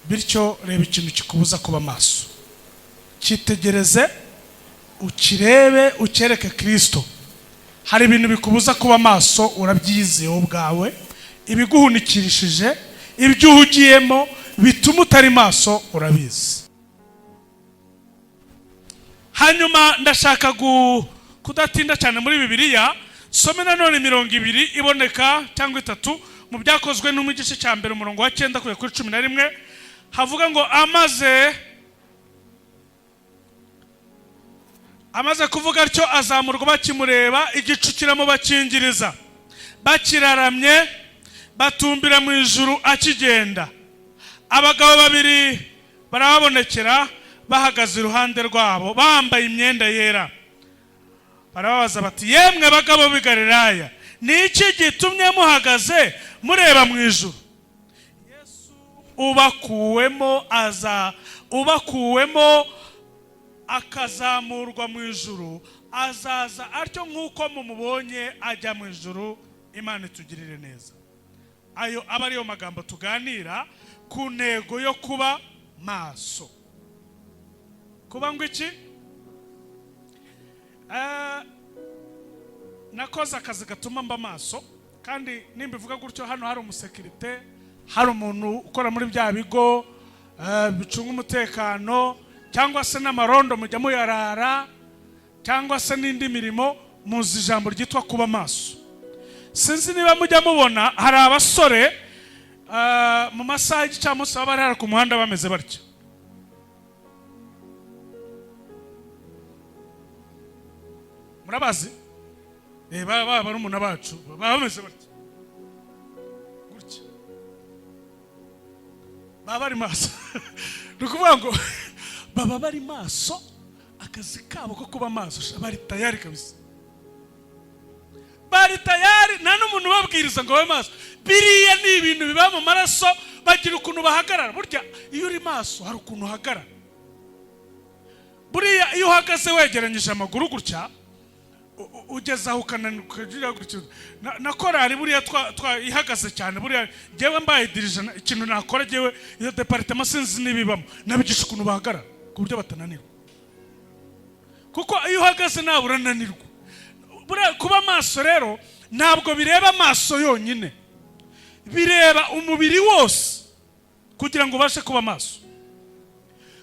bityo reba ikintu kikubuza kuba maso, cyitegereze, ukirebe, ukereke Kristo. Hari ibintu bikubuza kuba maso, urabyizeho ubwawe, ibiguhunikirishije, ibyo uhugiyemo bituma utari maso, urabizi. Hanyuma ndashaka kudatinda cyane muri Bibiliya. Some nanone 20 iboneka cyangwa 3 mu byakozwe no mu gice cya mbere umurongo wa 9 kuri 11 havuga ngo amaze kuvuga atyo azamurwa, bakimureba igicu kiramubakingiriza, bakiraramye batumbira mu ijuru akigenda. Abagabo babiri barabonekera bahagaze iruhande rwabo bambaye imyenda yera, barababaza bati, yemwe bagabo b'i Galilaya, ni iki gitumye muhagaze mureba mu ijuru? Yesu ubakuwemo akazamurwa mu ijuru, azaza atyo nk'uko mumubonye ajya mu ijuru. Imana itugirire neza. Ayo aba ariyo magambo tuganira ku ntego yo kuba maso. Kuba ngo iki? Nakoze akazi gatuma mba maso, kandi nimbivuga gutyo hano hari umusekirite, hari umuntu ukora muri bya bigo bicunga umutekano, cyangwa se n'amarondo mujya muyarara, cyangwa se n'indi mirimo, muzi ijambo ryitwa kuba maso. Sinzi niba mujya mubona hari abasore mu masaha y'igicamunsi baba bari ku muhanda bameze batyo. Murabazi? Baba barumuna bacu baba bameze batyo gutya, baba bari maso. Nukuvuga ngo baba bari maso, akazi kabo ko kuba maso, bari tayari kabisa, bari tayari. Nta n'umuntu babwiriza ngo babe maso. Biriya ni ibintu biba mu maraso, bagira ukuntu bahagarara. Burya iyo uri maso hari ukuntu uhagarara. Buriya iyo uhagaze wegeranyije amaguru gutya, ugeze aho ukananuka gutya. Na korali buriya ihagaze cyane, buriya ngewe mbaye dirije, ikintu nakora ngewe iyo departement sinzi nibibamo, nabigisha ukuntu bahagarara ku buryo batananirwa, kuko iyo uhagaze nawe urananirwa. Buriya kuba maso rero ntabwo bireba amaso yonyine, bireba umubiri wose kugira ngo ubashe kuba maso.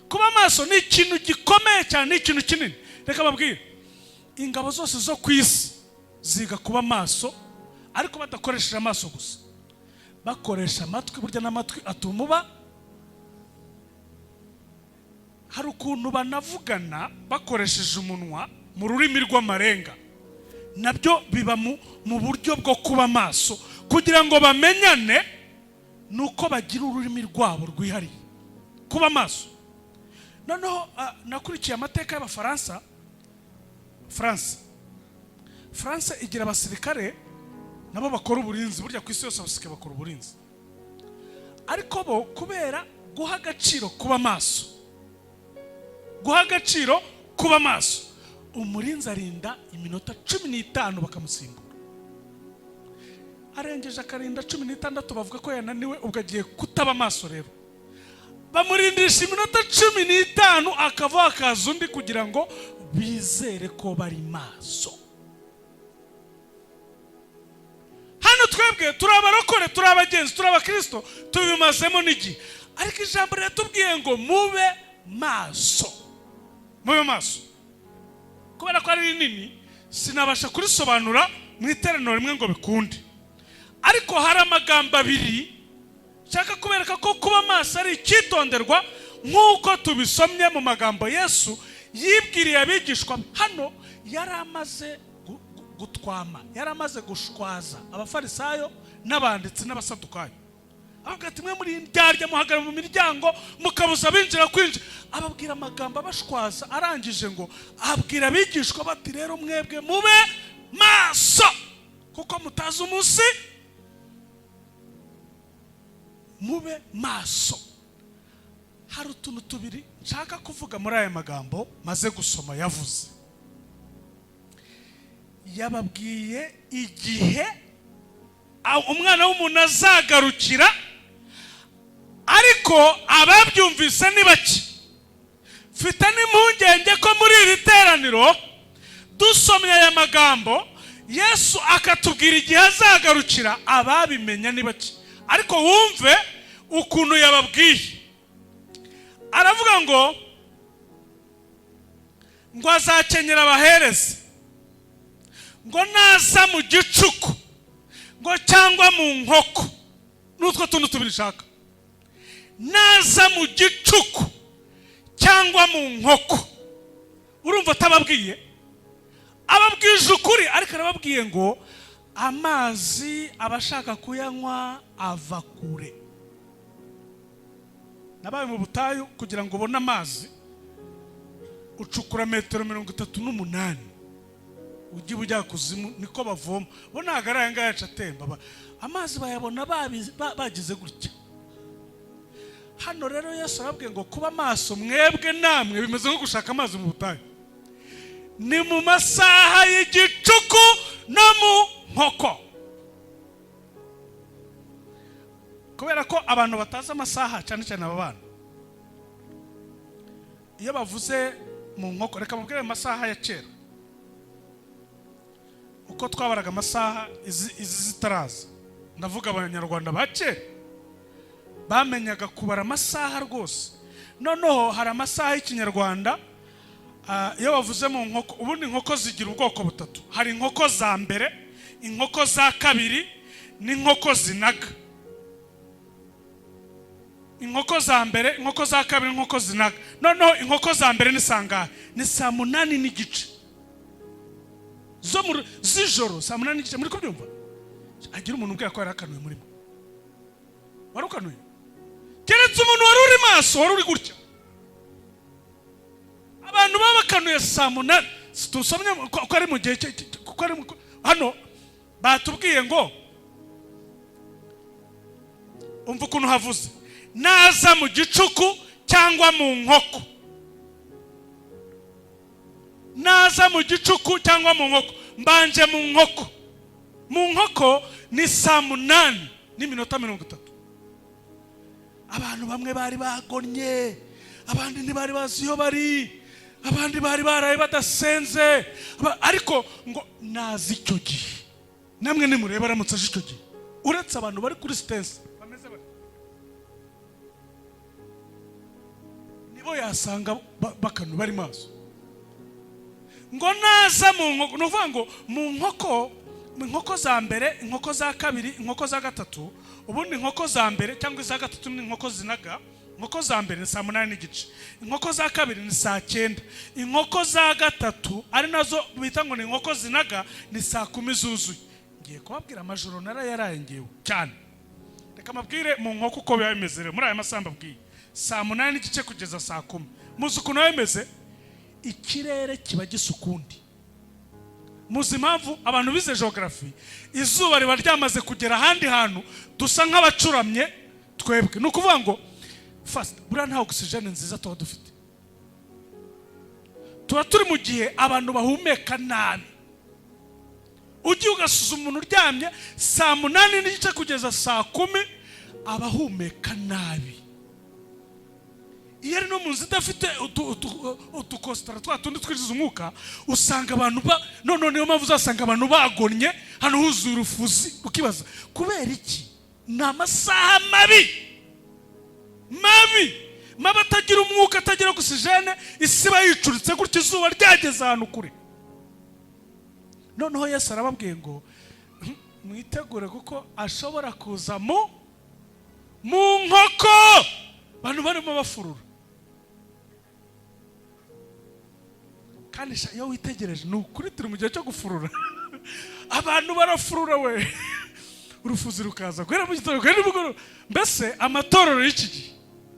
Kuba maso ni ikintu gikomeye cyane, ni ikintu kinini. Reka babwire, ingabo zose zo ku isi ziga kuba maso, ariko badakoresheje amaso gusa, bakoresha amatwi. Burya n'amatwi atuma uba. Hari ukuntu banavugana bakoresheje umunwa mu rurimi rw'amarenga, nabyo biba mu buryo bwo kuba maso, kugira ngo bamenyane, nuko bagira ururimi rwabo rwihariye. Kuba maso. Noneho nakurikiye amateka y'Abafaransa. France igira abasirikare nabo bakora uburinzi. Burya ku isi yose abasirikare bakora uburinzi, ariko bo kubera guha agaciro kuba maso, umurinzi arinda iminota 15 bakamusimbura. Arengeje akarinda 16 bavuga ko yananiwe, ubwo agiye kutaba maso. Rero bamurindisha iminota 15 akava akaza undi kugira ngo bizere ko bari maso. Hano twebwe turabarokore, turabagenzi, turabakristo, tubimazemo n'igi, ariko ijambo riratubwiye ngo mube maso. Mube maso. Kubera ko ari rinini sinabasha kurisobanura mu iteraniro rimwe ngo bikunde, ariko hari amagambo abiri nshaka kubereka ko kuba maso ari icyitonderwa, nk'uko tubisomye mu magambo Yesu yibwiriye abigishwa. Hano yari amaze gutwama, yari amaze gushwaza abafarisayo n'abanditsi n'abasadukayo. Avuga ati, mwe muri ndyarya muhagarara mu miryango mukabuza abinjira kwinjira. Ababwira amagambo abashwaza, arangije ngo abwira abigishwa bati, rero mwebwe mube maso, kuko mutazi umunsi. Mube maso. Hari utuntu tubiri nshaka kuvuga muri aya magambo maze gusoma yavuze. Yababwiye igihe umwana w'umuntu azagarukira, ariko ariko ababyumvise ni bake. Mfite n'impungenge ko muri iri teraniro dusomye aya magambo Yesu akatubwira igihe azagarukira, ababimenya ni bake. Ariko wumve ukuntu yababwiye. Aravuga ngo azakenyera abaherezi, ngo naza mu gicuku, ngo cyangwa mu nkoko. Nutwo tuntu tubiri shaka. Naza mu gicuku cyangwa mu nkoko. Urumva atababwiye? Ababwije ukuri, ariko arababwiye ngo amazi abashaka kuyanywa ava kure. Nabaye mu butayu kugira ngo ubone amazi ucukura metero 38. Ugiye ujya kuzimu niko bavoma. Bo nagara yanga yaca atemba. Amazi bayabona bagize gutya. Hano rero Yesu arabwiye ngo kuba maso mwebwe namwe bimeze nko gushaka amazi mu butayu. Ni mu masaha y'igicuku no mu nkoko. Kubera ko abantu batazi amasaha cyane cyane aba bana. Iyo bavuze mu nkoko, reka mubwire amasaha ya kera. Uko twabaraga amasaha izi zitaraza. Ndavuga abanyarwanda bake bamenyaga kubara amasaha rwose. Noneho hari amasaha y'ikinyarwanda. Iyo bavuze mu nkoko, ubundi inkoko zigira ubwoko butatu. Hari inkoko za mbere, inkoko za kabiri, n'inkoko zinaga. Inkoko za mbere, inkoko za kabiri, inkoko zinaga. Noneho inkoko za mbere ni sangahe? Ni 8:30. Zo mu z'ijoro 8:30. Muri kubyumva? Agira umuntu ubwira ko yarakanuye muri mwe. Warukanuye? Keretse umuntu wari uri maso, wari uri gutya. Abantu babakanuye 8:00. Tusomye ko ari mu gihe ko ari hano batubwiye ngo umva ukuntu havuze. Naza mu gicuku cyangwa mu nkoko. Naza mu gicuku cyangwa mu nkoko. Mbanje mu nkoko. Mu nkoko ni 8:30. Abantu bamwe bari bagonye, abandi ntibari bazi iyo bari, abandi bari baraye badasenze, ariko ngo nazi icyo gihe. Namwe nimureba aramutse aje icyo gihe. Uretse abantu bari kuri stance bameze bari, nibo yasanga bakanu bari maso. Ngo naza mu nkoko, nuvuga ngo mu nkoko, inkoko za mbere, inkoko za kabiri, inkoko za gatatu. Ubundi inkoko za mbere cyangwa za gatatu ni inkoko zinaga. Inkoko za mbere ni 8:30. Inkoko za kabiri ni 9:00. Inkoko za gatatu ari nazo bita ngo ni inkoko zinaga ni 10:00 zuzuye. Ngiye kubabwira amajoro narayarangiwe cyane. Reka mabwire mu nkoko uko bimeze rero muri aya masamba bwiye. 8:30 kugeza 10:00. Muzi ukuntu bimeze? Ikirere kiba gisukundi. Muzi impamvu abantu bize geography, izuba riba ryamaze kugera ahandi hantu dusa nk'abacuramye twebwe. Nuko uvuga ngo fast buriya nta oxygen nziza tuba dufite. Tuba turi mu gihe abantu bahumeka nabi. Ugiye ugasuzuma umuntu uryamye 8:30 kugeza 10:00 abahumeka nabi. Iyo ari no mu nzida afite utukostara twatundi twinjiza umwuka, usanga abantu none niyo mpamvu uzasanga abantu bagonnye hano huzuye urufuzi. Ukibaza kubera iki? Ni amasaha mabi atagira umwuka, atagira oxygen, isi bayicuritse gutya izuba ryageze ahantu kure. Noneho Yesu arababwiye ngo mwitegure kuko ashobora kuza mu nkoko. Abantu barimo bafurura. Kandi iyo witegereje ni ukuri turi mu gihe cyo gufurura. Abantu barafurura we. Urufuzi rukaza guhera mu gitondo kandi nimugoroba. Mbese amatorero y'iki gihe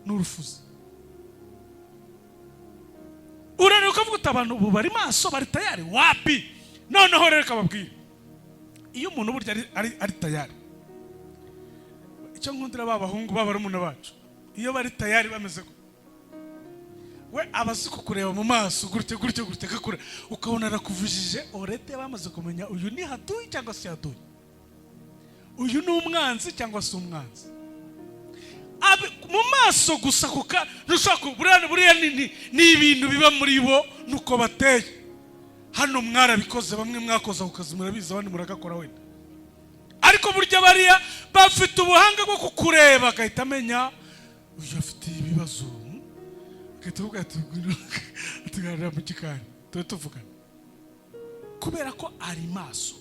ni urufuzi. Urareba ukavuga uti abantu ubu bari maso, bari tayari. Wapi? Noneho rero kababwira, iyo umuntu burya ari tayari, icyo nkundira babahungu b'abarumuna bacu, iyo bari tayari bameze ko we abazi kukureba mu maso gutya kakure, ukabona arakuvujije orete bamaze kumenya uyu ni haduyi cyangwa se haduyi, uyu ni umwanzi cyangwa se umwanzi. mu maso gusa kuka buriya ni ibintu biba muri bo nuko bateye. Hano mwarabikoze, bamwe mwakoze ku kazi murabizi, abandi muragakora wenda, ariko burya bariya bafite ubuhanga bwo kukureba agahita amenya uyu afite ibibazo, agahita avuga ati tuganira mu gikari tube tuvugana, kubera ko ari maso.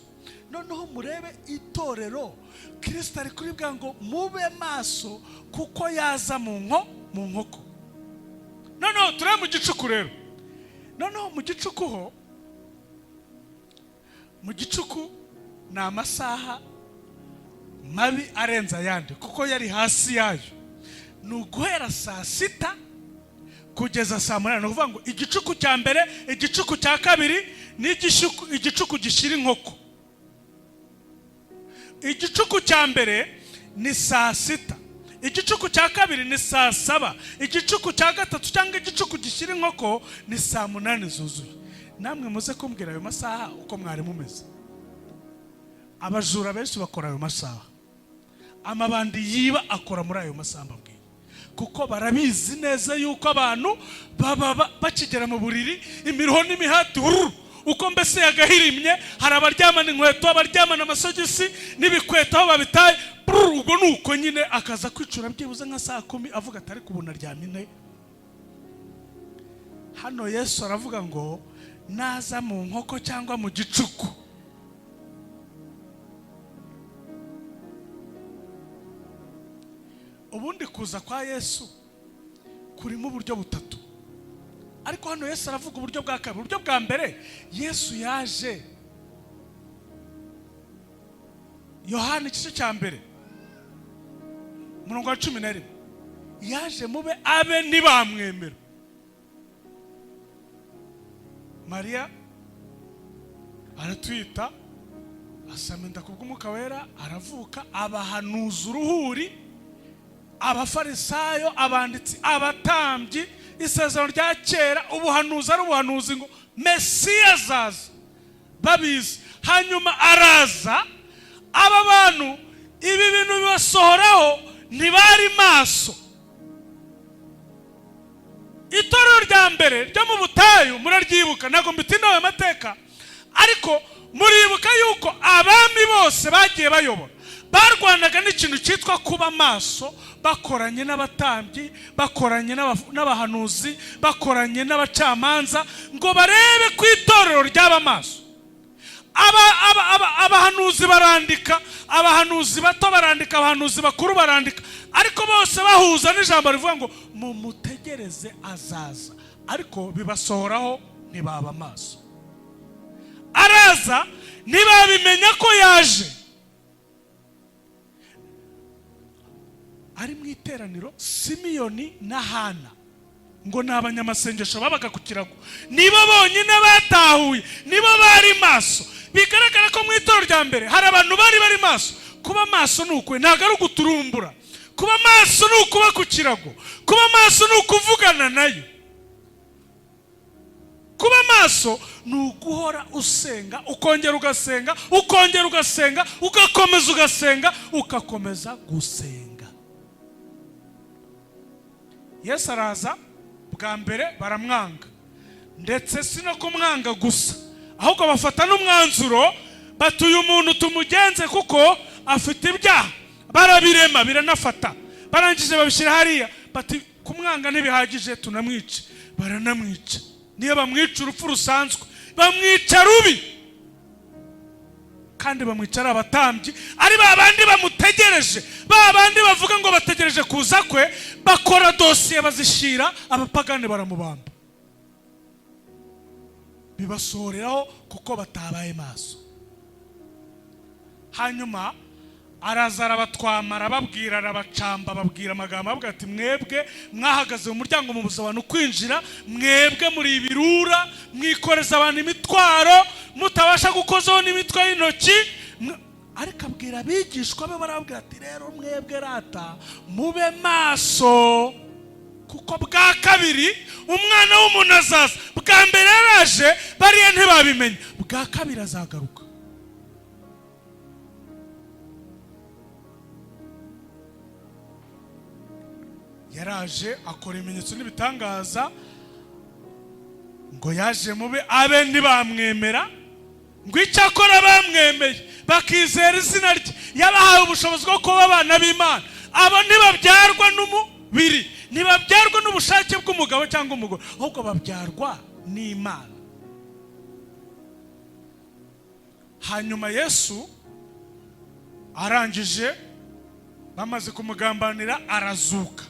Noneho murebe itorero, Kristo ari kuribwa ngo mube maso kuko yaza mu nkoko. Noneho turebe mu gicuku rero. Noneho mu gicuku ho, mu gicuku ni amasaha mabi arenza ayandi kuko yari hasi yayo. Ni uguhera saa 6 kugeza saa 8. Ni ukuvuga ngo igicuku cya mbere, igicuku cya kabiri ni igicuku gishira inkoko. Igicuku cya mbere ni saa 6, igicuku cya kabiri ni saa 7, igicuku cya gatatu cyangwa igicuku gishira inkoko ni saa 8 zuzuye. Namwe muze kumbwira ayo masaha uko mwari mumeze. Abajura benshi bakora ayo masaha, amabandi yiba akora muri ayo masaha mbabwiye, kuko barabizi neza yuko abantu baba bakigera mu buriri imiruho n'imihati uko mbese yagahirimye. Hari abaryamana inkweto, abaryamana amasogisi n'ibikweto aho babitaye, ubwo nuko nyine akaza kwicura byibuze nka saa 10 avuga ati ariko ubu naryamine. Hano Yesu aravuga ngo naza mu nkoko cyangwa mu gicuku. Ubundi kuza kwa Yesu kurimo uburyo butatu, ariko hano Yesu aravuga uburyo bwa kabiri. Uburyo bwa mbere, Yesu yaje, Yohana igice cya mbere umurongo wa 11, yaje mube abe ntibamwemera. Mariya aratwita, asamenda kubw'Umwuka Wera, aravuka, abahanuza uruhuri, abafarisayo, abanditsi, abatambyi, isezerano rya kera, ubuhanuzi ari ubuhanuzi ngo Mesiya azaza, babizi. Hanyuma araza, aba bantu ibi bintu bibasohoraho, ntibari maso. Itorero rya mbere ryo mu butayu muraryibuka, ntabwo mbitindaho amateka, ariko muribuka yuko abami bose bagiye bayobora barwanaga n'ikintu cyitwa kuba maso, bakoranye n'abatambyi, bakoranye n'abahanuzi, bakoranye n'abacamanza ngo barebe ku itorero ry'aba maso. Abahanuzi barandika, abahanuzi bato barandika, abahanuzi bakuru barandika, ariko bose bahuza n'ijambo rivuga ngo mumutegereze azaza, ariko bibasohoraho ntibaba maso. Araza ntibabimenya ko yaje. Ari mu iteraniro, Simiyoni na Hana ngo ni abanyamasengesho babaga ku kirago, nibo bonyine batahuye, nibo bari maso. Bigaragara ko mu itorero rya mbere hari abantu bari maso. Kuba maso ni ukwe, ntabwo ari uguturumbura. Kuba maso ni ukuba ku kirago, kuba maso ni ukuvugana nayo. Kuba maso ni uguhora usenga, ukongera ugasenga, ukongera ugasenga, ugakomeza ugasenga, ugakomeza gusenga. Yesu araza, bwa mbere baramwanga, ndetse si no kumwanga gusa, ahubwo bafata n'umwanzuro bati uyu muntu tumugenze kuko afite ibyaha. Barabirema biranafata, barangije babishyira hariya, bati kumwanga ntibihagije tunamwice. Baranamwica, niyo bamwica urupfu rusanzwe, bamwica rubi, kandi bamwica ari abatambyi, ari babandi bamutegereje, babandi bavuga ngo bategereje kuza kwe. Bakora dosiye bazishira abapagani, baramubamba, bibasohoreraho kuko batabaye maso. Hanyuma araza arabatwamara, ababwira, arabacamba, babwira amagambo, avuga ati mwebwe mwahagaze mu muryango mubuza abantu kwinjira, mwebwe muri ibirura, mwikoreza abantu imitwaro mutabasha gukozaho n'imitwe y'intoki. Ariko abwira abigishwa be, barabwira ati rero mwebwe rata mube maso, kuko bwa kabiri umwana w'umuntu azaza. Bwa mbere yaraje bariya ntibabimenya, bwa kabiri azagaruka. yaraje akora ibimenyetso n'ibitangaza ngo yaje mube abe ntibamwemera, ngo icyo akora bamwemeye bakizera izina rye, yabahaye ubushobozi bwo kuba abana b'Imana. Abo ntibabyarwa n'umubiri, ntibabyarwa n'ubushake bw'umugabo cyangwa umugore, ahubwo babyarwa n'Imana. Hanyuma Yesu arangije, bamaze kumugambanira, arazuka,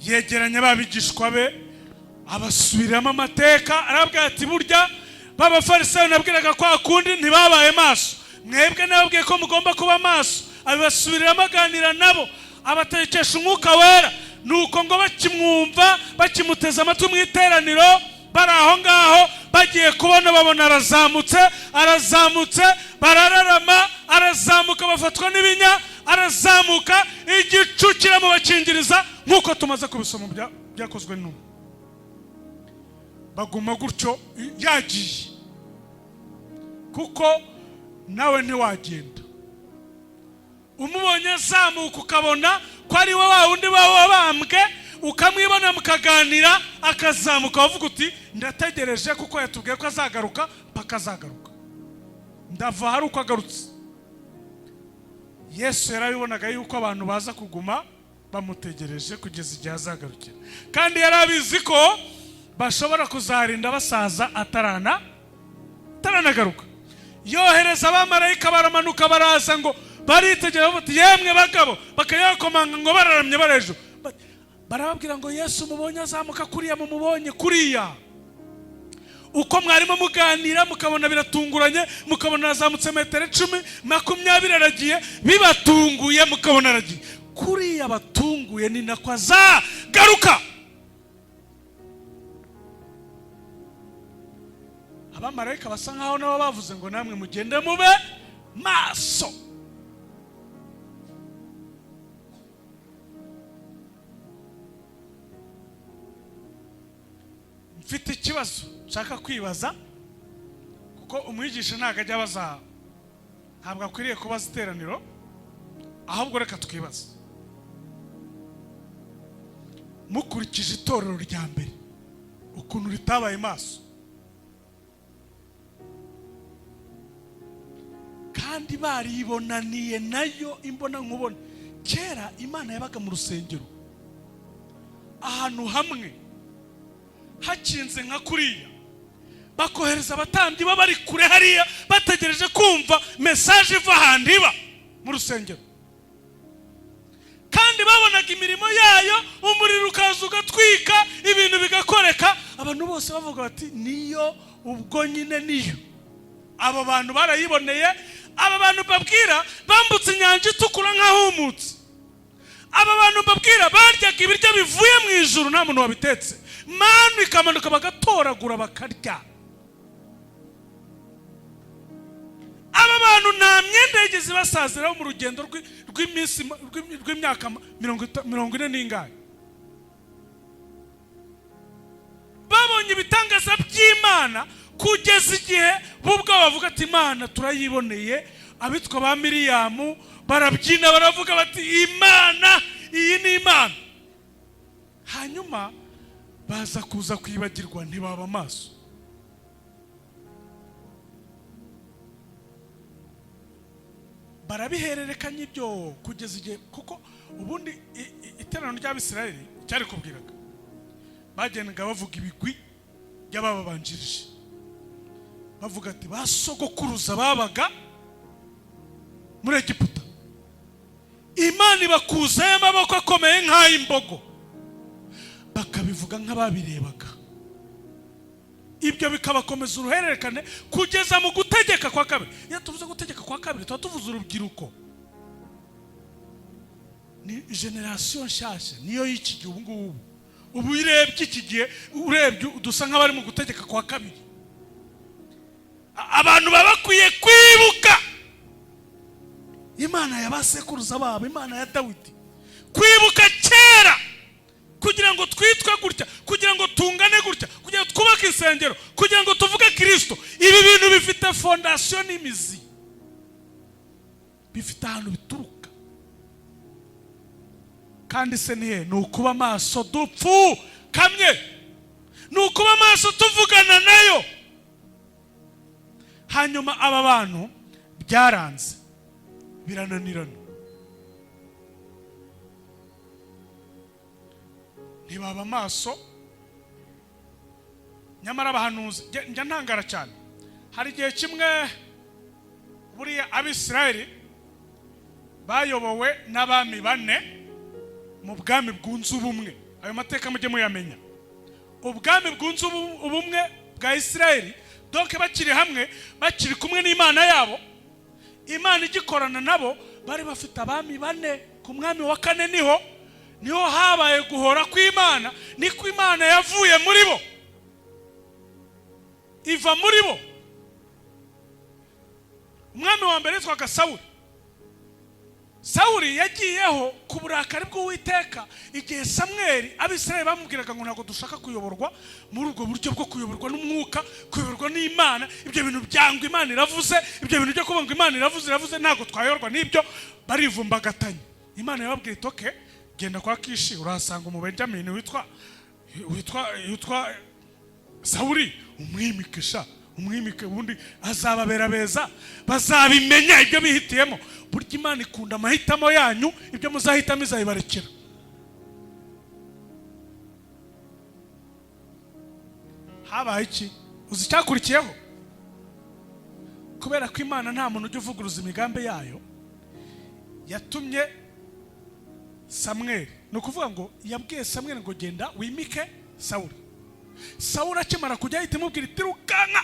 yegeranya babigishwa be, abasubiramo amateka, arabwira ati burya b'Abafarisayo nabwiraga kwa kundi ntibabaye maso, mwebwe nababwiye ko mugomba kuba maso. Abibasubiriramo aganira nabo, abatekesha umwuka wera. Nuko ngo bakimwumva, bakimuteza amatwi mu iteraniro, bari aho ngaho, bagiye kubona babona arazamutse, barararama, arazamuka, bafatwa n'ibinya, arazamuka, igicu kiramubakingiriza, nk'uko tumaze kubisoma byakozwe n'ubu. Baguma gutyo yagiye, kuko nawe ntiwagenda. Umubonye azamuka ukabona ko ari we wa wundi wabambwe, ukamwibona mukaganira, akazamuka wavuga uti ndategereje kuko yatubwiye ko azagaruka, paka azagaruka, ndava hari uko agarutse. Yesu yarabibonaga yuko abantu baza kuguma bamutegereje kugeza igihe azagarukira, kandi yarabizi ko bashobora kuzarinda basaza ataranagaruka. Yohereza abamarayika, baramanuka, baraza ngo baritegereza bati yemwe bagabo, bakayakomanga ngo bararamye barejo, barababwira ngo Yesu mubonye azamuka kuriya, mumubonye kuriya. Uko mwarimo muganira mukabona biratunguranye, mukabona azamutse metero 10, 20 aragiye, bibatunguye mukabona aragiye kuriya, batunguye ni nako azagaruka. Abamarayika basa nkaho nabo bavuze ngo namwe mugende mube maso. Mfite ikibazo nshaka kwibaza, kuko umwigisha ntago ajya abaza, ntabwo akwiriye kubaza iteraniro, ahubwo reka twibaza. Mukurikije itorero rya mbere ukuntu ritabaye maso, kandi baribonaniye nayo imbona nkubona. Kera Imana yabaga mu rusengero ahantu hamwe hakinze nka kuriya, bakohereza abatambyi bari kure hariya, bategereje kumva message iva ahandi iba mu rusengero, kandi babonaga imirimo yayo, umuriro ukaza ugatwika, ibintu bigakoreka, abantu bose bavuga bati niyo, ubwo nyine niyo. Abo bantu barayiboneye. Aba bantu babwira bambutse inyanja itukura nk'ahumutse. Aba bantu babwira baryaga ibiryo bivuye mu ijuru, nta muntu wabitetse, manu ikamanuka bagatoragura bakarya. Aba bantu nta myenda yigeze basaziraho mu rugendo rw'imyaka 40 n'ingahe. Babonye ibitangaza by'Imana kugeza igihe bubwo bavuga ati Imana turayiboneye. Abitwa ba Miriyamu barabyina, baravuga bati Imana, iyi ni Imana. Hanyuma baza kuza kwibagirwa, ntibaba maso. Barabihererekanya ibyo kugeza igihe, kuko ubundi iteraniro ry'Abisirayeli cyari kubwiraga, bagendaga bavuga ibigwi by'ababanjirije, bavuga ati basogokuruza babaga muri Egiputa, Imana ibakuzayo amaboko akomeye nk'ay'imbogo, bakabivuga nk'ababirebaga. Ibyo bikabakomeza uruhererekane kugeza mu gutegeka kwa kabiri. Iyo tuvuze gutegeka kwa kabiri tuba tuvuze urubyiruko, ni generation nshyashya, niyo y'iki gihe ubu ngubu. Ubu urebye iki gihe, urebye dusa nk'abari mu gutegeka kwa kabiri. Abantu babakwiye kwibuka Imana y'abasekuruza babo, Imana ya Dawidi, kwibuka kera, kugira ngo twitwe gutya, kugira ngo tungane gutya, kugira ngo twubake insengero, kugira ngo tuvuge Kristo. Ibi bintu bifite fondation n'imizi, bifite ahantu bituruka. kandi se nihe? Ni ukuba maso dupfukamye, ni ukuba maso tuvugana nayo. Hanyuma aba bantu byaranze, birananirana, ntibaba maso. Nyamara abahanuzi, njya ntangara cyane, hari igihe kimwe buriya Abisirayeli bayobowe n'abami bane mu bwami bwunze ubumwe. Ayo mateka mujye muyamenya. Ubwami bwunze ubumwe bwa Isirayeli, donc bakiri hamwe, bakiri kumwe n'Imana yabo, Imana igikorana nabo, bari bafite abami bane. Ku mwami wa kane niho habaye guhora kw'Imana, niko Imana yavuye muri bo, iva muri bo. Umwami wa mbere yitwaga Sawuli. Sawuli yagiyeho ku burakari bw'Uwiteka igihe Samweli Abisirayeli bamubwiraga ngo ntabwo dushaka kuyoborwa muri ubwo buryo bwo kuyoborwa n'umwuka, kuyoborwa n'Imana. Ibyo bintu byangwa Imana iravuze, ibyo bintu byo kuvuga ngo Imana iravuze ntabwo twayorwa n'ibyo, barivumbagatanya. Imana yababwiye iti okay, genda kwa Kishi, urahasanga umubenjamini witwa Sawuli, umwimikisha, umwimike, ubundi azababera beza, bazabimenya ibyo bihitiyemo. Burya Imana ikunda amahitamo yanyu, ibyo muzahitamo izabibarekera. Habaye iki? Uzi icyakurikiyeho? Kubera ko Imana nta muntu ujya uvuguruza imigambi yayo, yatumye Samweli, ni ukuvuga ngo yabwiye Samweli ngo genda wimike Sawuli. Sawuli akimara kujya ahita imubwira iti rukanka,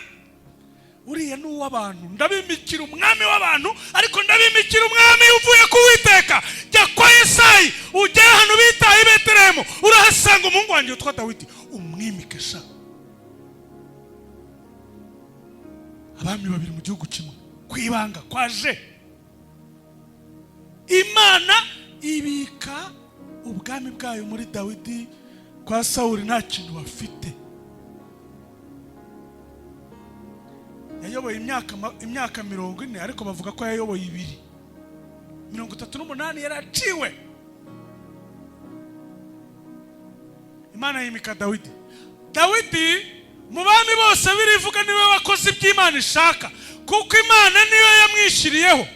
uriya ni uw'abantu, ndabimikira umwami w'abantu, ariko ndabimikira umwami uvuye ku Uwiteka. Jya kwa Yesayi, ujye hano bita i Betelehemu, urahasanga umuhungu wanjye witwa Dawidi, umwimike sha. Abami babiri mu gihugu kimwe, kwibanga kwaje. Imana ibika ubwami bwayo muri Dawidi, kwa Sawuli nta kintu bafite. Yayoboye imyaka 40, ariko bavuga ko yayoboye 38 yaraciwe. Imana yimika Dawidi. Dawidi mu bami bose birivuga niwe wakoze iby'Imana ishaka, kuko Imana niyo yamwishiriyeho.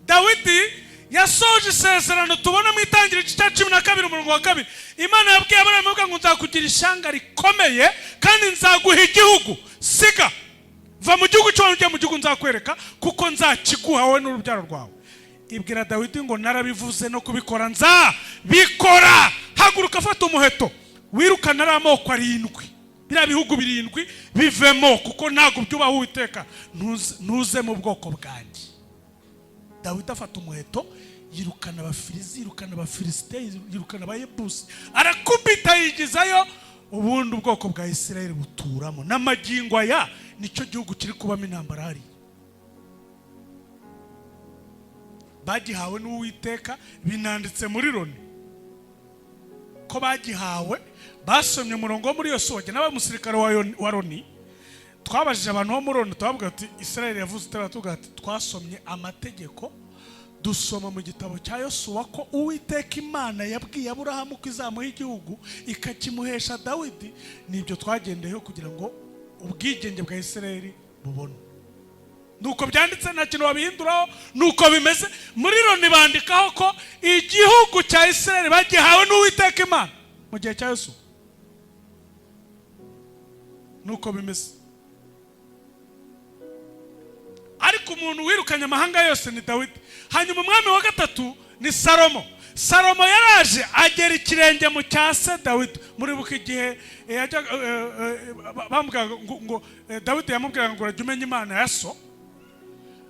Dawidi yasoje isezerano tubona mu Itangiriro cya 12:2. Imana yabwiye Aburahamu ngo nzakugira ishanga rikomeye kandi nzaguha igihugu. Siga, va mu gihugu cyawe ujye mu gihugu nzakwereka, kuko nzakiguha wowe n'urubyaro rwawe. Ibwira Dawidi ngo narabivuze no kubikora nzabikora. Haguruka, fata umuheto, wirukana ari amoko 7, biriya bihugu 7 bivemo, kuko ntabwo byubaha Uwiteka, ntuze mu bwoko bwanjye. Dawidi afata umuheto, yirukana Abafilisti, yirukana Abafilisite, yirukana Abayebusi, arakubita yigizayo, ubundi ubwoko bwa Isirayeli buturamo. N'amagingo aya nicyo gihugu kiri kubamo intambara hari. Bagihawe n'Uwiteka, binanditse muri Loni ko bagihawe. Basomye umurongo muri Yosuwa, n'abamusirikare wa Loni. Twabajije abantu bo muri Loni, twavuga ati Isirayeli yavuze tuvuga ati twasomye amategeko, dusoma mu gitabo cya Yosuwa ko Uwiteka Imana yabwiye Aburahamu ko izamuha igihugu ikakimuhesha Dawidi. Nibyo twagendeyeho kugira ngo ubwigenge bwa Isirayeli bubone. Nuko byanditse, nta kintu wabihinduraho, nuko bimeze. Muri Loni bandikaho ko igihugu cya Isirayeli bagihawe n'Uwiteka Imana mu gihe cya Yosuwa. Nuko bimeze. Ariko umuntu wirukanye amahanga yose ni Dawidi. Hanyuma umwami wa gatatu ni Salomo. Salomo yaraje agera ikirenge mu cya se Dawidi. Muri buke gihe bambwira ngo Dawidi yamubwira ngo urajye umenya Imana ya so.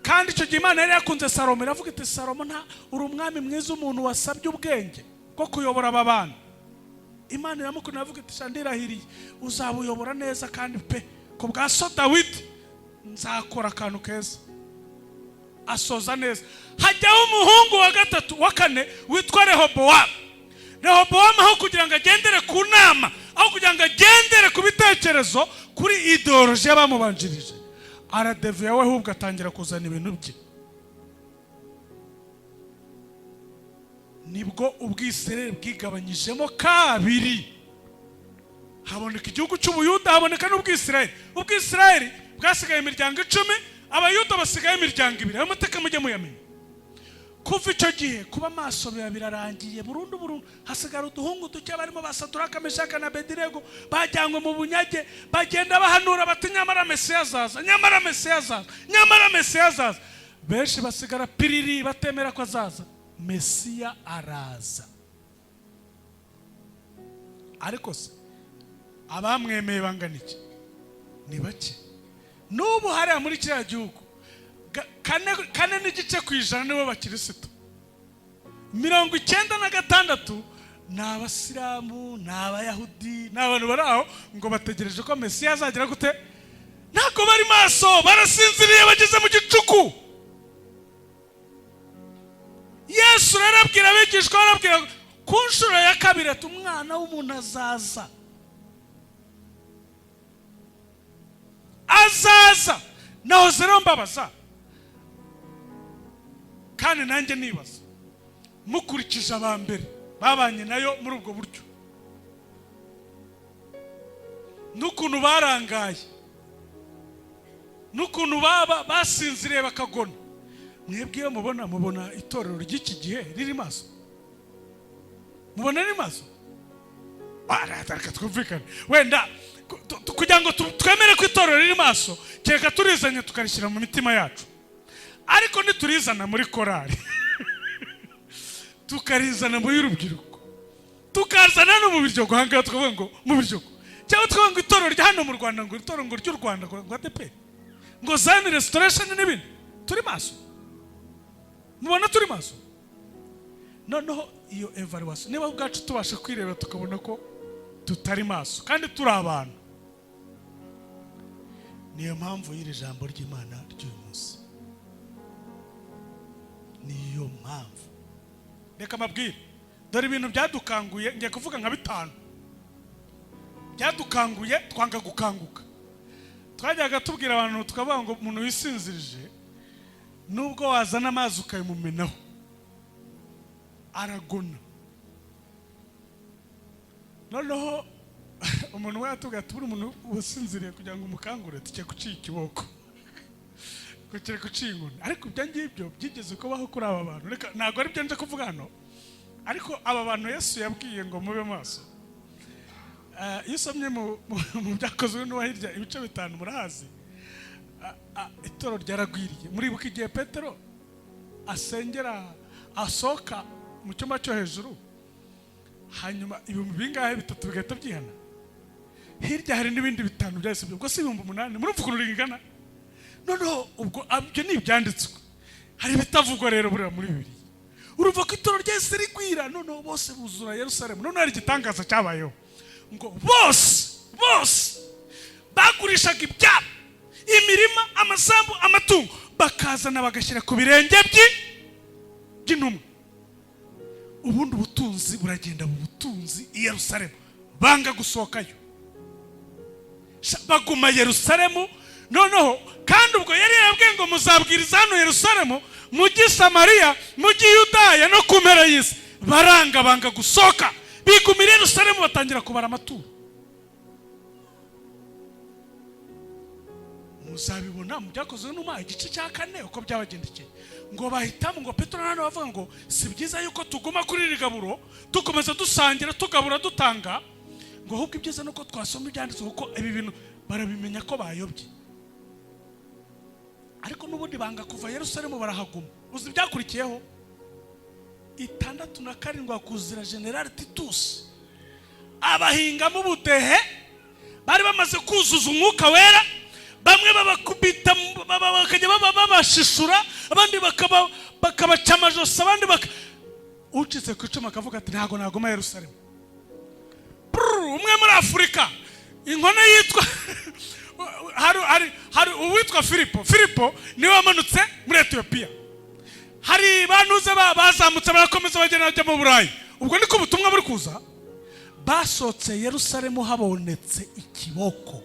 Kandi icyo gihe Imana yari yakunze Salomo, iravuga iti Salomo uri umwami mwiza, umuntu wasabye ubwenge bwo kuyobora aba bana. Imana iramukunda, iravuga iti shandirahiriye uzabuyobora neza, kandi pe ko bwa so Dawidi nzakora akantu keza. Asoza neza. Hajyaho umuhungu wa gatatu wa kane witwa Rehobowamu. Rehobowamu aho kugira ngo agendere ku nama, aho kugira ngo agendere ku bitekerezo, kuri ideoloji y'abamubanjirije, aradeviye we ahubwo atangira kuzana ibintu bye. nibwo ubwisirayeli bwigabanyijemo kabiri. Haboneka igihugu cy'Ubuyuda, haboneka n'ubwisirayeli. Ubwisirayeli bwasigaye imiryango 10, Abayuda basigaye imiryango 2. Ayo mateka mujye muyamenya. Kuva icyo gihe kuba maso birarangiye burundu. Hasigara uduhungu duke barimo Sadraka, Meshaki na Abedenego, bajyanywe mu bunyage, bagenda bahanura bati nyamara Mesiya azaza, nyamara Mesiya azaza, nyamara Mesiya azaza. Benshi basigara piriri batemera ko azaza. Mesiya araza. Ariko se abamwemeye bangana iki? Ni bake. N'ubu hariya muri kiriya gihugu 4.9% nibo bakirisitu, 96% ni Abasilamu, ni Abayahudi, ni abantu bari aho ngo bategereje ko Mesiya azagera gute. Ntabwo bari maso, barasinziriye, bageze mu gicuku. Yesu arabwira abigishwa, arabwira ku nshuro ya kabiri ati umwana w'umuntu azaza. Azaza. Nahoze rero mbabaza, kandi nanjye nibaza, mukurikije abambere babanye nayo muri ubwo buryo, n'ukuntu barangaye, n'ukuntu basinziriye bakagona. Mwebwe iyo mubona itorero ry'iki gihe riri maso, mubona riri maso? Reka twumvikane, wenda kugira ngo twemere ko itorero riri maso, kereka turizanye tukarishyira mu mitima yacu. Ariko niturizana muri korali tukarizana mu y'urubyiruko, tukazana no mu biryogo, hangaha tukavuga ngo mu biryogo, cyangwa tukavuga ngo itorero rya hano mu Rwanda, ngo itorero ngo ry'u Rwanda, ngo ADP, ngo Zion Restoration n'ibindi, turi maso. Mubona turi maso? Noneho iyo evaluation, niba ubwacu tubasha kwireba tukabona ko tutari maso kandi turi abantu, niyo mpamvu y'iri jambo ry'Imana ry'uyu munsi. Niyo mpamvu reka mabwire, dore ibintu byadukanguye, ngiye kuvuga nka 5 byadukanguye twanga gukanguka. Twajyaga tubwira abantu tukavuga ngo umuntu wisinzirije nubwo wazana amazi ukayimumenaho aragona. Noneho umuntu we yatubwira ati buri umuntu usinziriye kugira ngo umukangure tujye guciye ikiboko, kukire guciye inkoni. Ariko ibyo ngibyo byigeze kubaho kuri aba bantu. Reka ntabwo ari byo nje kuvuga hano, ariko aba bantu Yesu yabwiye ngo mube maso. Iyo usomye mu byakozwe n'uwahirya ibice 5 murahazi, itoro ryaragwiriye. Muribuka igihe Petero asengera asoka mu cyumba cyo hejuru, hanyuma ibihumbi bingahe 3 bigahita byihana. Hirya hari n'ibindi 5 byahise byo, ubwo si 8,000. Murumva ukuntu ringana? Noneho ubwo abyo ni ibyanditswe, hari bitavugwa rero buriya muri Bibiliya. Urumva ko itoro ryese rigwira, noneho bose buzura Yerusalemu. Noneho hari igitangaza cyabayeho ngo bose bagurishaga ibyabo, imirima, amasambu, amatungo, bakazana bagashyira ku birenge by'intumwa. Ubundi ubutunzi buragenda mu butunzi i Yerusalemu, banga gusohokayo, baguma Yerusalemu. Noneho kandi ubwo yari yabwiye ngo muzabwiriza hano Yerusalemu, mujyi Samariya, mujyi Yudaya no ku mpera y'isi. Banga gusohoka, bigumira Yerusalemu, batangira kubara amaturo. Muzabibona mu byakozwe n'Umwana igice cya 4 uko byabagendekeye. Ngo bahitamo, ngo Petero nano bavuga ngo si byiza yuko tuguma kuri iri gaburo, dukomeza dusangira, tugabura, dutanga, ngo ahubwo ibyiza nuko twasoma ibyanditswe, kuko ibi bintu barabimenya ko bayobye. Ariko n'ubundi banga kuva Yerusalemu, barahaguma. Uzi byakurikiyeho 67 akuzira General Titus, abahingamo ubudehe, bari bamaze kuzuza umwuka wera. Bamwe babakubita bakajya babashishura, abandi bakabaca amajosi, abandi ucitse ku icumu akavuga ati ntago nagoma Yerusalemu. Umwe muri Afurika, inkone yitwa hari uwitwa Filipo niwe wamanutse muri Ethiopia. Hari banuze bazamutse barakomeza bagenda bajya mu Burayi. Ubwo niko ubutumwa buri kuza. Basotse Yerusalemu habonetse ikiboko,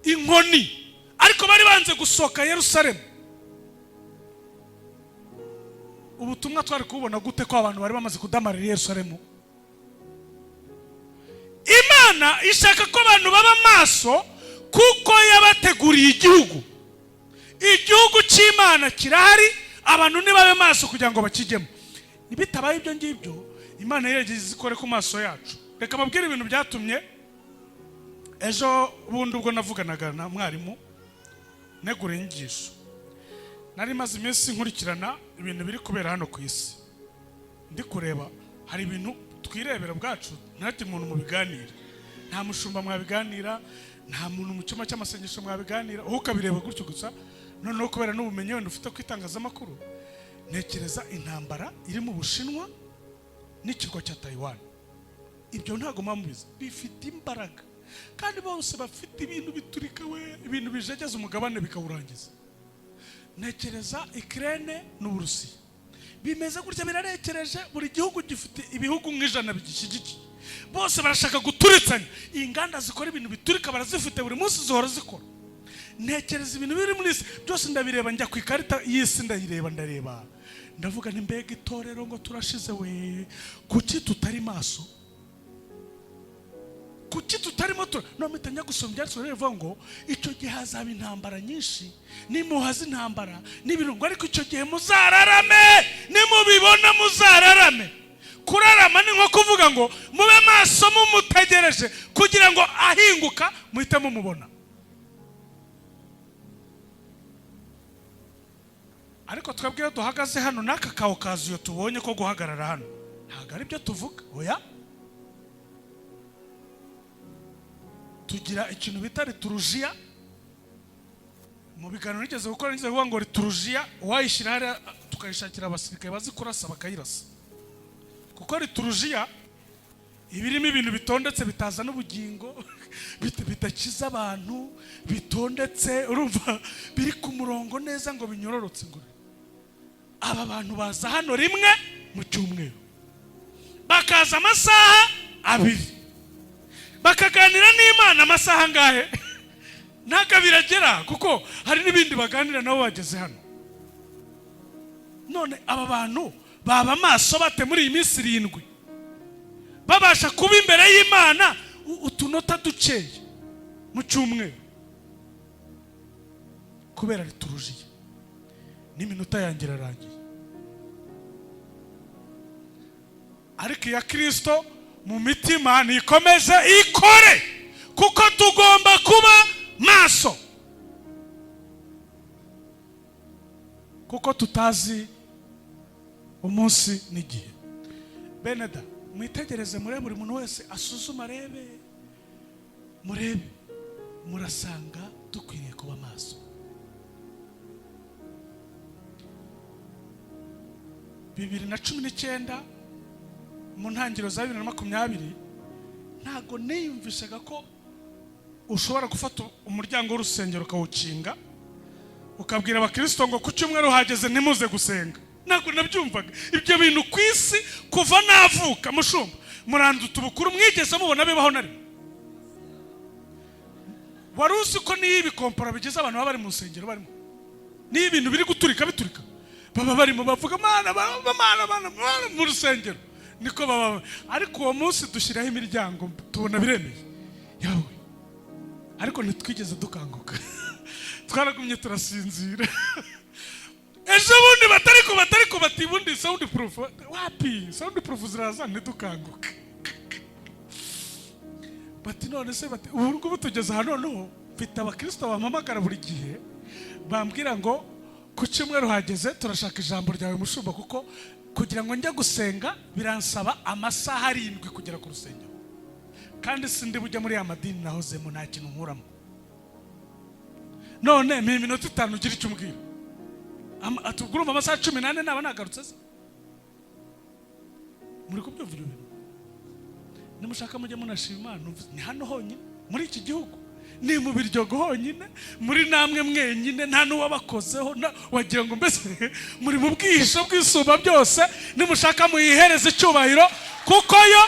inkoni, ariko bari banze gusoka Yerusalemu. ubutumwa twari kubona gute ko abantu bari bamaze kudamarira i Yerusalemu? Imana ishaka ko abantu baba maso kuko yabateguriye igihugu. Igihugu cy'Imana kirahari, abantu nibabe maso kugira ngo bakijyemo. Nibitabaye ibyo ngibyo, Imana yegeze ikore ku maso yacu. Reka mabwire ibintu byatumye ejo bundi ubwo navuganaga na mwarimu negure inyigisho. Nari maze iminsi nkurikirana ibintu biri kubera hano ku isi. Ndi kureba hari ibintu twirebera bwacu, ntati umuntu mu biganira. Nta mushumba mwabiganira, nta muntu mu cyuma cy'amasengesho mwabiganira, aho ukabireba gutyo gusa. Noneho kubera n'ubumenyi wenda ufite kwitangazamakuru, ntekereza intambara iri mu Bushinwa n'ikirwa cya Taiwan. Ibyo ntago mamubiza, bifite imbaraga kandi bose bafite ibintu biturika ibintu bijegeza umugabane bikawurangiza. Ntekereza Ukraine n'Uburusiya bimeze gutya, birarekereje. Buri gihugu gifite ibihugu nk'ijana bigishyigikiye, bose barashaka guturitsanya. Inganda zikora ibintu biturika barazifite, buri munsi zihora zikora. Ntekereza ibintu biri muri isi byose ndabireba, njya ku ikarita y'isi ndareba, ndavuga ni mbega itorero ngo turashize we, kuki tutari maso? Kuki tutarimo no mitanya gusoma byanditswe bivuga ngo icyo gihe hazaba intambara nyinshi nimuhaza intambara n'ibirungo, ariko icyo gihe muzararame, nimubibona muzararame. Kurarama ni nko kuvuga ngo mube maso mumutegereje kugira ngo ahinguka muhite mumubona. Ariko twebwe duhagaze hano n'aka kawo kazuyo tubonye ko guhagarara hano ntabwo ari byo tuvuga. Oya, tugira ikintu bita liturujia. Mu biganiro nigeze gukora nigeze kuvuga ngo liturujia wayishyira hari tukayishakira abasirikare bazi kurasa bakayirasa, kuko liturujia ibirimo ibintu bitondetse bitazana ubugingo bitakiza abantu, bitondetse urumva biri ku murongo neza ngo binyororotse. Ngo aba bantu baza hano rimwe mu cyumweru, bakaza amasaha abiri, bakaganira n'Imana amasaha ngahe ntago biragera, kuko hari n'ibindi baganira nabo bageze hano. None aba bantu baba maso bate muri iyi minsi 7 babasha kuba imbere y'Imana utunota duceye mu cyumweru? Kubera liturujia n'iminota yanjye irarangiye. Ariko ya Kristo mu mitima nikomeze ikore, kuko tugomba kuba maso, kuko tutazi umunsi n'igihe. Beneda mwitegereze, murebe, buri muntu wese asuzuma arebe, murebe, murasanga dukwiriye kuba maso. 2019 mu ntangiriro za 2020 ntago niyumvishaga ko ushobora gufata umuryango w'urusengero ukawukinga ukabwira abakristo ngo ku cyumweru hageze ntimuze gusenga. Ntago nabyumvaga ibyo bintu ku isi kuva navuka. Mushumba muranduta ubukuru, mwigeze mubona bibaho nari? Wari uzi ko niyo ibikompora bigeze abantu baba bari mu rusengero barimo niyo ibintu biri guturika biturika, baba barimo bavuga mana mu rusengero, niko baba. Ariko uwo munsi dushyiraho imiryango tubona biremeye yawe, ariko ntitwigeze dukanguka twaragumye turasinzira. Ejo bundi batari ko bati bundi sound proof, wapi sound proof ziraza ntidukanguka. Bati none se bati ubu ngubu tugeze hano, no mfite abakristo bampamagara buri gihe bambwira ngo ku cyumweru hageze turashaka ijambo ryawe mushumba, kuko kugira ngo njya gusenga biransaba amasaha 7 kugera ku rusengero, kandi sindi bujya muri ya madini nahozemo nta kintu nkuramo. None mi minota 5 ugira icyo umbwira, atuguruma amasaha 18 naba nagarutse se? Muri kubyumva ibyo bintu? Nimushaka mujye munashima Imana, ni hano honyine muri iki gihugu, ni mu Biryogo honyine, muri namwe mwenyine, nta n'uwabakozeho, wagira ngo mbese muri mu bwihisho bw'Isumba byose. Nimushaka muyihereze icyubahiro, kuko yo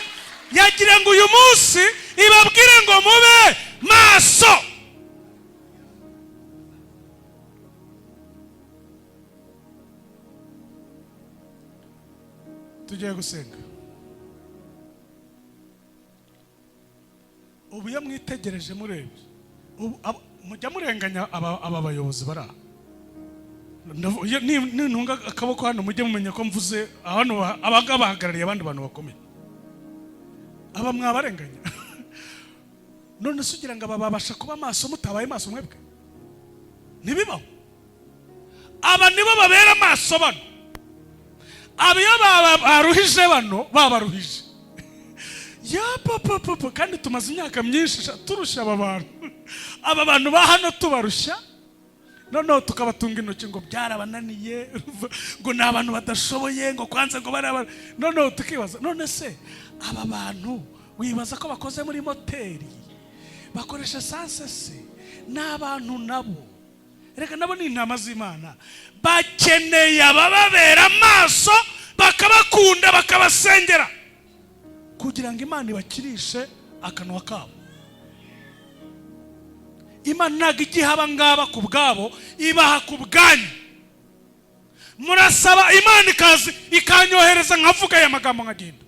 yagira ngo uyu munsi ibabwire ngo mube maso. tugiye gusenga. Ubu iyo mwitegereje murebye, mujya murenganya aba bayobozi bara. Nintunga akaboko hano mujye mumenya ko mvuze hano abagabahagarariye abandi bantu bakomeye. Aba mwabarenganya. None sugira ngo babasha kuba maso mutabaye maso mwebwe. Nibibaho. Aba nibo babera maso bano. Abiyo baruhije bano babaruhije. Ya papa kandi tumaze imyaka myinshi turusha aba bantu. Aba bantu ba hano tubarusha. Noneho tukabatunga intoki ngo byarabananiye ngo ni abantu badashoboye ngo kwanza ngo bari noneho tukibaza none se aba bantu wibaza ko bakoze muri moteri bakoresha sansese n'abantu nabo reka nabo ni intama z'Imana bakeneye abababera amaso bakabakunda bakabasengera kugira ngo Imana ibakirishe akanwa kabo. Imana ntabwo igihaba ngaba ku bwabo ibaha ku bwanyu. Murasaba Imana ikazi ikanyohereza nkavuga aya magambo nkagenda.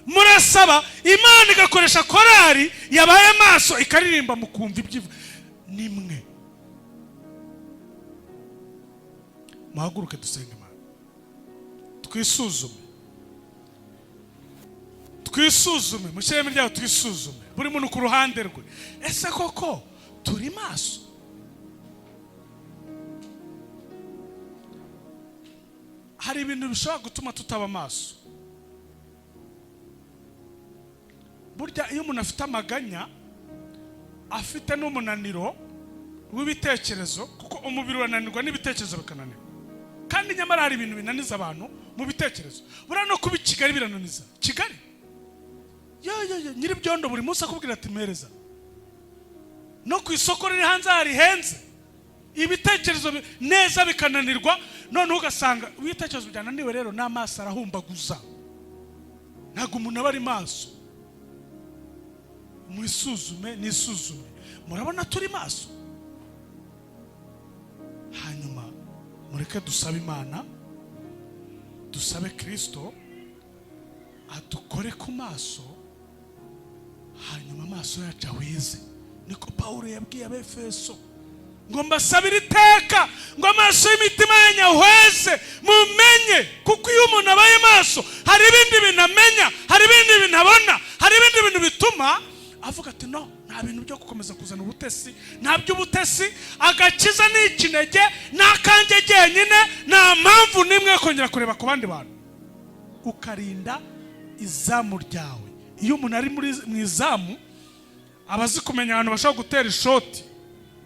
Murasaba Imana igakoresha korari yabaye maso ikaririmba mukumva ibyivu nimwe. Muhaguruke dusenge Imana. Twisuzume mushyiremo ryaho twisuzume buri muntu ku ruhande rwe. Ese koko turi maso? Hari ibintu bishobora gutuma tutaba maso. Burya iyo umuntu afite amaganya afite n'umunaniro w'ibitekerezo kuko umubiri wananirwa n'ibitekerezo bikananirwa. Kandi nyamara hari ibintu binaniza abantu mu bitekerezo. Bura no kuba Kigali birananiza. Kigali nyiri byondo buri munsi akubwira ati mpereza. No ku isoko riri hanze hari henze. Ibitekerezo neza bikananirwa none ugasanga ibitekerezo byananiwe rero n'amaso arahumbaguza. Ntago umuntu aba ari maso. Nisuzume. Murabona turi maso. Hanyuma mureke dusabe Imana, dusabe Kristo adukore ku maso, hanyuma amaso yacu ahweze. Niko Paulo yabwiye Abefeso ngo mbasabire iteka ngo amaso y'imitima yanyu ahweze mumenye, kuko iyo umuntu abaye maso hari ibindi bintu amenya, hari ibindi bintu abona, hari ibindi bintu bituma avuga ati no, nta bintu byo gukomeza kuzana ubutesi, nta by'ubutesi, agakiza n'ikinege n'akange jyenyine, nta mpamvu nimwe yo kongera kureba ku bandi bantu. Ukarinda izamu ryawe. Iyo umuntu ari mu izamu abazi kumenya abantu bashaka gutera ishoti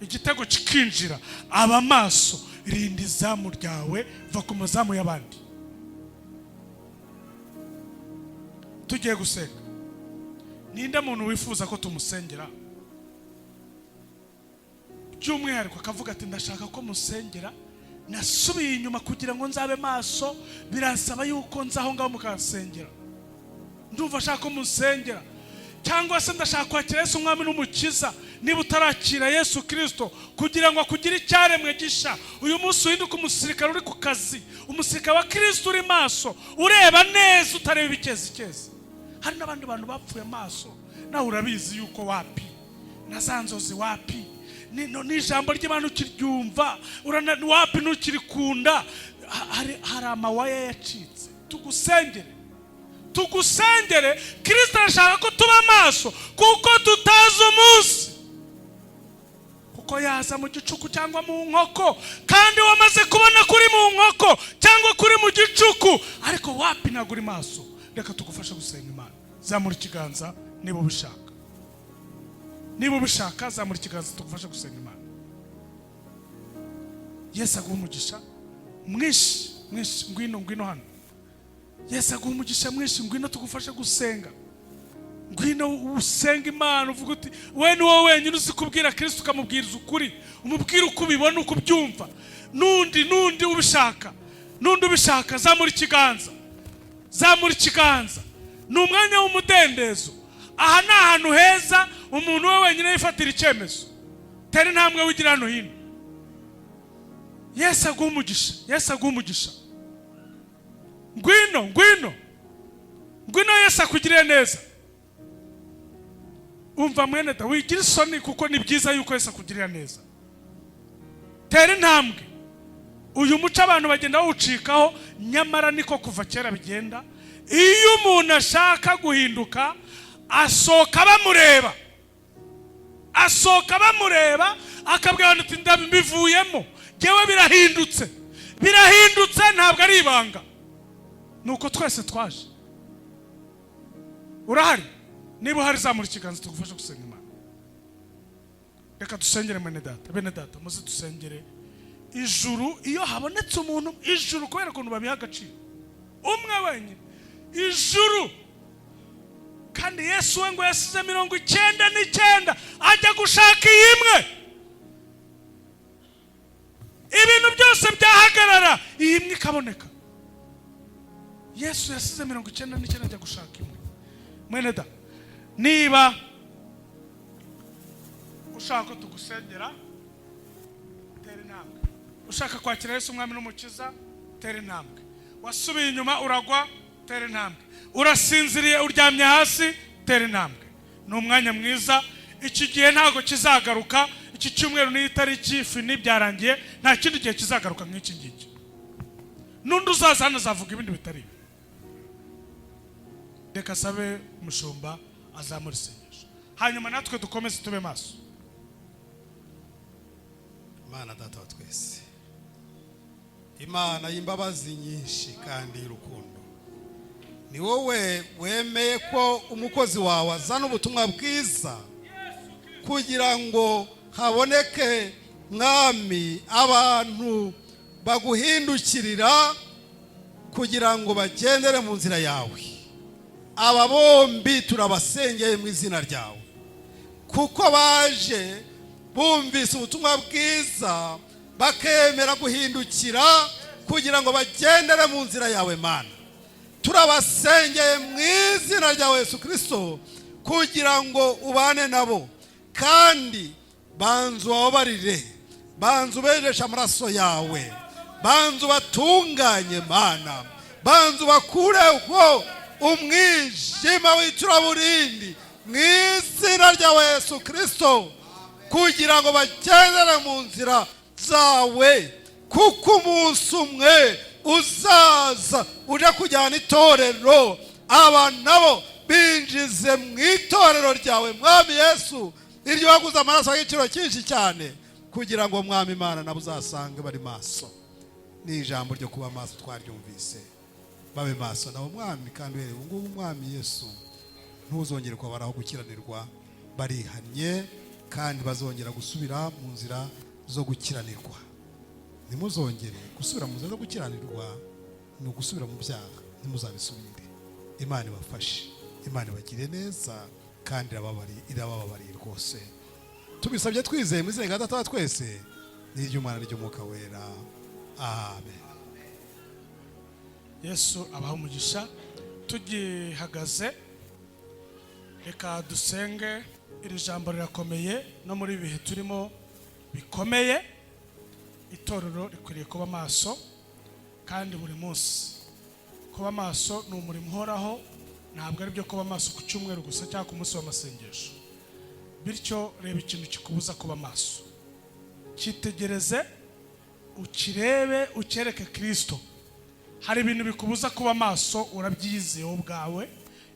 igitego kikinjira, aba maso. Rinda izamu ryawe, va ku mazamu y'abandi. Tugiye gusenga. Ninde muntu wifuza ko tumusengera by'umwihariko akavuga ati ndashaka ko musengera, nasubiye inyuma kugira ngo nzabe maso, biransaba yuko nzaho ngaho mukasengera, ndumva ashaka ko musengera. Cyangwa se ndashaka kwakira Yesu umwami n'umukiza, niba utarakira Yesu Kristo kugira ngo akugire icyaremwe gisha, uyu munsi uhinduka umusirikare uri ku kazi, umusirikare wa Kristo uri maso, ureba neza utareba ibikezi. Hari n'abandi bantu bapfuye maso, nawe urabizi yuko wapi nazanzozi wapi n'ijambo ry'Imana ukiryumva wapi ntukirikunda, hari amawaya yacitse. Tugusengere. Kristo arashaka ko tuba maso kuko tutazi umunsi, kuko yaza mu gicuku cyangwa mu nkoko, kandi wamaze kubona kuri mu nkoko cyangwa kuri mu gicuku, ariko wapi ntabwo uri maso. Reka tugufasha gusenga Imana. Zamura ikiganza niba ubishaka. Zamura ikiganza tugufasha gusenga Imana. Yesu aguha umugisha mwinshi. Ngwino hano. Yesu aguha umugisha mwinshi. Ngwino tugufashe gusenga. Ngwino usenga Imana uvuga uti we ni wowe wenyine uzi kubwira Kristo, ukamubwiriza ukuri, umubwira uko ubibona, uko ubyumva. Nundi ubishaka. Zamura ikiganza. Ni umwanya w'umudendezo. Aha ni ahantu heza umuntu we wenyine yifatira icyemezo. Tera intambwe wigira hano hino. Yesu aguha umugisha. ngwino Yesu akugiriye neza. Umva mwene da, wigira isoni kuko ni byiza yuko Yesu akugirira neza. Tera intambwe. Uyu muco abantu bagenda bawucikaho, nyamara niko kuva kera bigenda. Iyo umuntu ashaka guhinduka, asohoka bamureba akabwira ati ndabivuyemo, jewe birahindutse ntabwo ari ibanga. Nuko twese twaje. Urahari? Niba uhari zamura ikiganza tugufasha gusenga Imana. Reka dusengere bene data, muze dusengere. Ijuru, iyo habonetse umuntu, ijuru kubera ukuntu babiha agaciro, umwe wenyine, ijuru. Kandi Yesu we ngo yasize 99 ajya gushaka imwe. Ibintu byose byahagarara, imwe ikaboneka. Yesu yasize 99 ajya gushaka imwe. Mwene da, niba ushaka tugusengera, tera intambwe. Ushaka kwakira Yesu umwami n'umukiza, tera intambwe. Wasubiye inyuma uragwa, tera intambwe. Urasinziriye uryamye hasi, tera intambwe. Ni umwanya mwiza. Iki gihe ntago kizagaruka. Iki cyumweru ni itariki fini byarangiye, nta kindi gihe kizagaruka nk'iki ngiki. Nundi uzaza hano azavuga ibindi bitari. Reka sabe umushumba azamura isengesho, hanyuma natwe dukomeze tube maso. Imana data wa twese, Imana y'imbabazi nyinshi kandi y'urukundo, ni wowe wemeye ko umukozi wawe azana ubutumwa bwiza kugira ngo haboneke mwami abantu baguhindukirira kugira ngo bagendere mu nzira yawe. Aba bombi turabasengeye mu izina ryawe, kuko baje bumvise ubutumwa bwiza bakemera guhindukira kugira ngo bagendere mu nzira yawe. Mana, turabasengeye mu izina rya Yesu Kristo kugira ngo ubane nabo, kandi banzu wabarire, banzu bejesha amaraso yawe, banzu batunganye Mana, banzu bakureho umwijima w'icuraburindi mu izina rya Yesu Kristo, kugira ngo bagendere mu nzira zawe, kuko umunsi umwe uzaza uje kujyana itorero, aba nabo binjize mu itorero ryawe Mwami Yesu, iryo waguze amaraso y'igiciro cyinshi cyane, kugira ngo Mwami Imana nabo uzasange bari maso. Ni ijambo ryo kuba maso twaryumvise, babe maso nabo Mwami. Kandi wewe ngubu Mwami Yesu, ntuzongere kubaraho gukiranirwa, barihanye kandi bazongera gusubira mu nzira zo gukiranirwa. Nimuzongere gusubira mu nzira zo gukiranirwa, ni ugusubira mu byaha, ntimuzabisubire. Imana ibafashe, Imana ibagire neza, kandi irababariye rwose. Tubisabye twizeye mu izina rya Data wa twese, n'iry'Umwana n'iry'Umwuka wera. Amen. Yesu abaho umugisha. Tugihagaze, reka dusenge. Iri jambo rirakomeye, no muri bihe turimo bikomeye. Itorero rikwiriye kuba maso, kandi buri munsi. Kuba maso ni umurimo uhoraho, ntabwo ari byo kuba maso ku cyumweru gusa cyangwa ku munsi w'amasengesho. Bityo reba ikintu kikubuza kuba maso, cyitegereze, ukirebe, ukereke Kristo. Hari ibintu bikubuza kuba maso, urabyizeye ubwawe,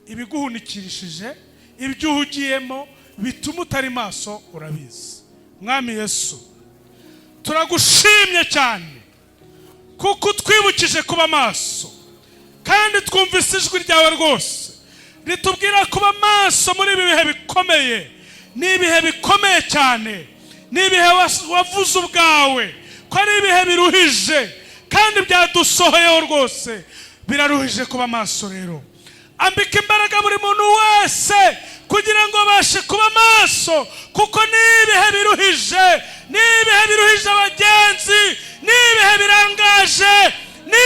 ibiguhunikirishije, ibyo uhugiyemo bituma utari maso, urabizi. Mwami Yesu, turagushimye cyane kuko utwibukije kuba maso, kandi twumvise ijwi ryawe rwose ritubwira kuba maso muri ibi bihe bikomeye. Ni ibihe bikomeye cyane, ni ibihe wavuze ubwawe ko ari ibihe biruhije kandi byadusohoyeho rwose, biraruhije kuba maso. Rero ambika imbaraga buri muntu wese kugira ngo abashe kuba maso, kuko ni ibihe biruhije, ni ibihe biruhije abagenzi, ni ibihe birangaje, ni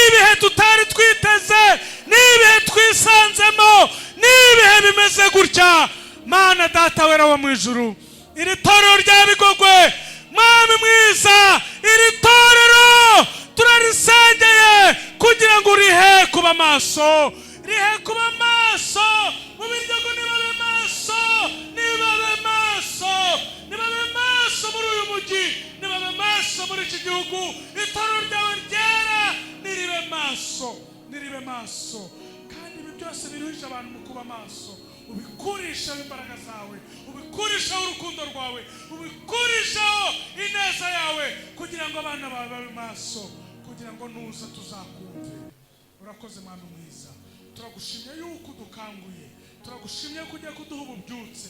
ibihe tutari twiteze, ni ibihe twisanzemo, ni ibihe bimeze gutya. Mana Data wera wo mu ijuru, iri torero rya Bigogwe, Mwami mwiza, iri torero turarisengeye kugira kuba maso, rihe kuba maso mu biryogo, nibabe maso, nibabe maso, nibabe maso muri uyu mujyi, nibabe maso muri iki gihugu. Itorero ryawe ryera niribe maso, niribe maso. Kandi ibi byose biruhisha abantu mu kuba maso. Ubikurisha imbaraga zawe, ubikurisha urukundo rwawe, ubikurisha ineza yawe, kugira ngo abana bawe babe maso, kugira ngo nuza tuzakumve. Urakoze Mwami mwiza, turagushimye yuko udukanguye, turagushimye ko ugiye kuduha ububyutse.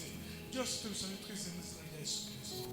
Byose tubisabye twizeye mu izina rya Yesu Kristo.